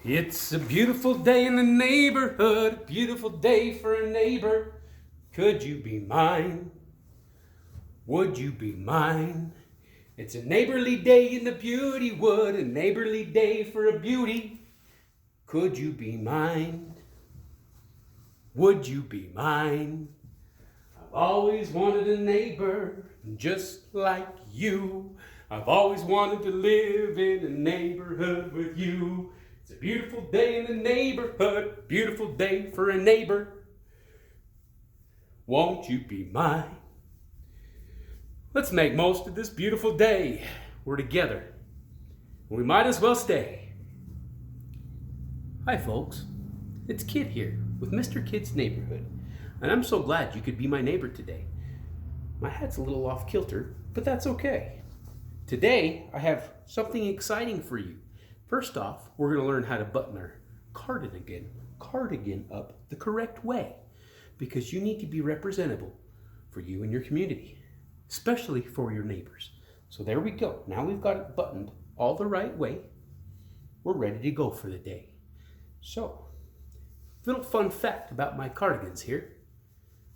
It's a beautiful day in the neighborhood, a beautiful day for a neighbor. Could you be mine? Would you be mine? It's a neighborly day in the beauty wood, a neighborly day for a beauty. Could you be mine? Would you be mine? I've always wanted a neighbor just like you. I've always wanted to live in a neighborhood with you. It's a beautiful day in the neighborhood, beautiful day for a neighbor. Won't you be mine? Let's make most of this beautiful day. We're together. We might as well stay. Hi folks, it's Kid here with Mr. Kid's Neighborhood, and I'm so glad you could be my neighbor today. My hat's a little off kilter, but that's okay. Today I have something exciting for you. First off, we're going to learn how to button our cardigan up the correct way, because you need to be representable for you and your community, especially for your neighbors. So there we go. Now we've got it buttoned all the right way. We're ready to go for the day. So, little fun fact about my cardigans here.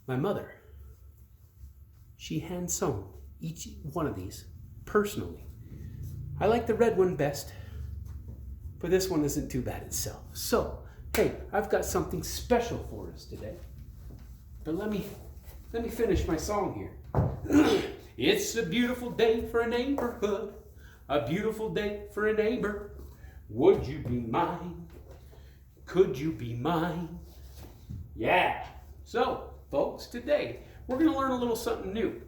My mother, she hand sewn each one of these personally. I like the red one best, but this one isn't too bad itself. So, hey, I've got something special for us today. But let me finish my song here. It's a beautiful day for a neighborhood, a beautiful day for a neighbor. Would you be mine? Could you be mine? Yeah. So, folks, today we're going to learn a little something new.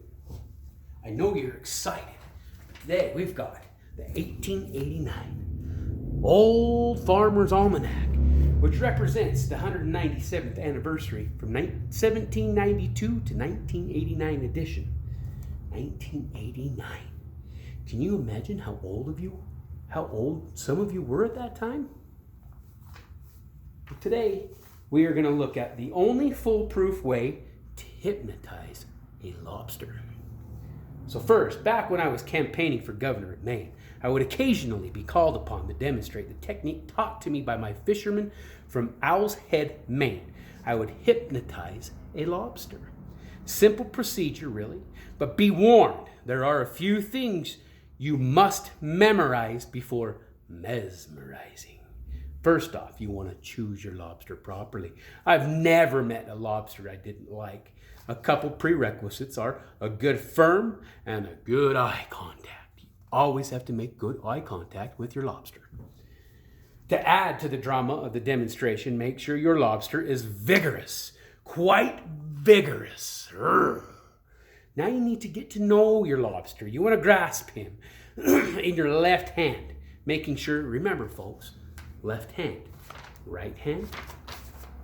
I know you're excited. Today we've got the 1889 Old Farmer's Almanac, which represents the 197th anniversary from 1792 to 1989 edition. 1989. Can you imagine how old some of you were at that time? But today, we are going to look at the only foolproof way to hypnotize a lobster. So first, back when I was campaigning for governor of Maine, I would occasionally be called upon to demonstrate the technique taught to me by my fisherman from Owl's Head, Maine. I would hypnotize a lobster. Simple procedure, really, but be warned, there are a few things you must memorize before mesmerizing. First off, you want to choose your lobster properly. I've never met a lobster I didn't like. A couple prerequisites are a good firm and a good eye contact. You always have to make good eye contact with your lobster. To add to the drama of the demonstration, make sure your lobster is vigorous, quite vigorous. Now you need to get to know your lobster. You want to grasp him in your left hand, making sure, remember folks, left hand, right hand,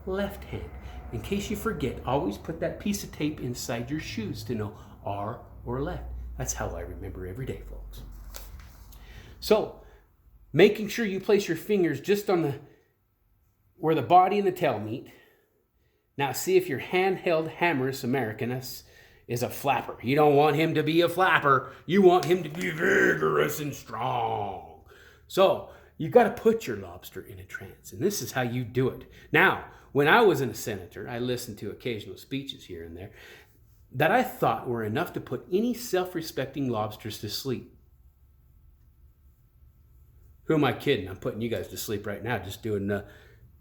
left hand. In case you forget, always put that piece of tape inside your shoes to know R or left. That's how I remember every day, folks. So, making sure you place your fingers just on where the body and the tail meet. Now see if your handheld Hammerus Americanus is a flapper. You don't want him to be a flapper. You want him to be vigorous and strong. So, you got to put your lobster in a trance, and this is how you do it. Now, when I was a senator, I listened to occasional speeches here and there that I thought were enough to put any self-respecting lobsters to sleep. Who am I kidding? I'm putting you guys to sleep right now, just doing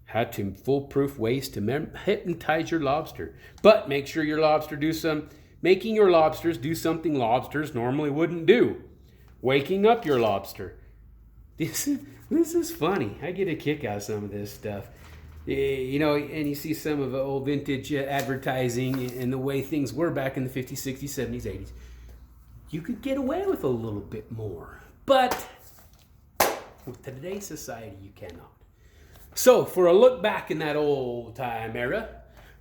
how to foolproof ways to hypnotize your lobster. But make sure your lobster making your lobsters do something lobsters normally wouldn't do. Waking up your lobster. This is funny. I get a kick out of some of this stuff. You know, and you see some of the old vintage advertising and the way things were back in the 50s, 60s, 70s, 80s. You could get away with a little bit more. But with today's society, you cannot. So, for a look back in that old time era,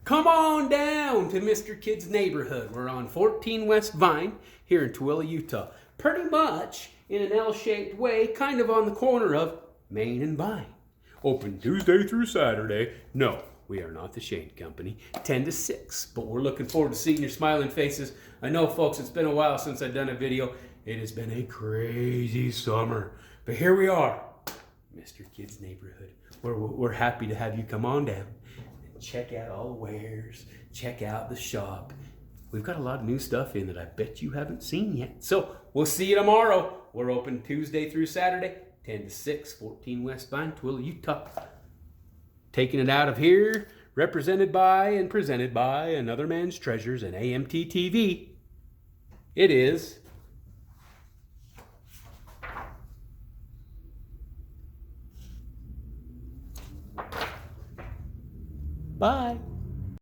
come on down to Mr. Kid's Neighborhood. We're on 14 West Vine here in Tooele, Utah. Pretty much in an L-shaped way, kind of on the corner of Main and Vine. Open Tuesday through Saturday. No, we are not the Shane Company. 10 to 6. But we're looking forward to seeing your smiling faces. I know, folks, it's been a while since I've done a video. It has been a crazy summer. But here we are. Mr. Kids Neighborhood. We're happy to have you come on down and check out all the wares, check out the shop. We've got a lot of new stuff in that I bet you haven't seen yet. So we'll see you tomorrow. We're open Tuesday through Saturday, 10 to 6, 14 West Vine, Twilla, Utah. Taking it out of here, represented by and presented by Another Man's Treasures and AMT TV. It is bye.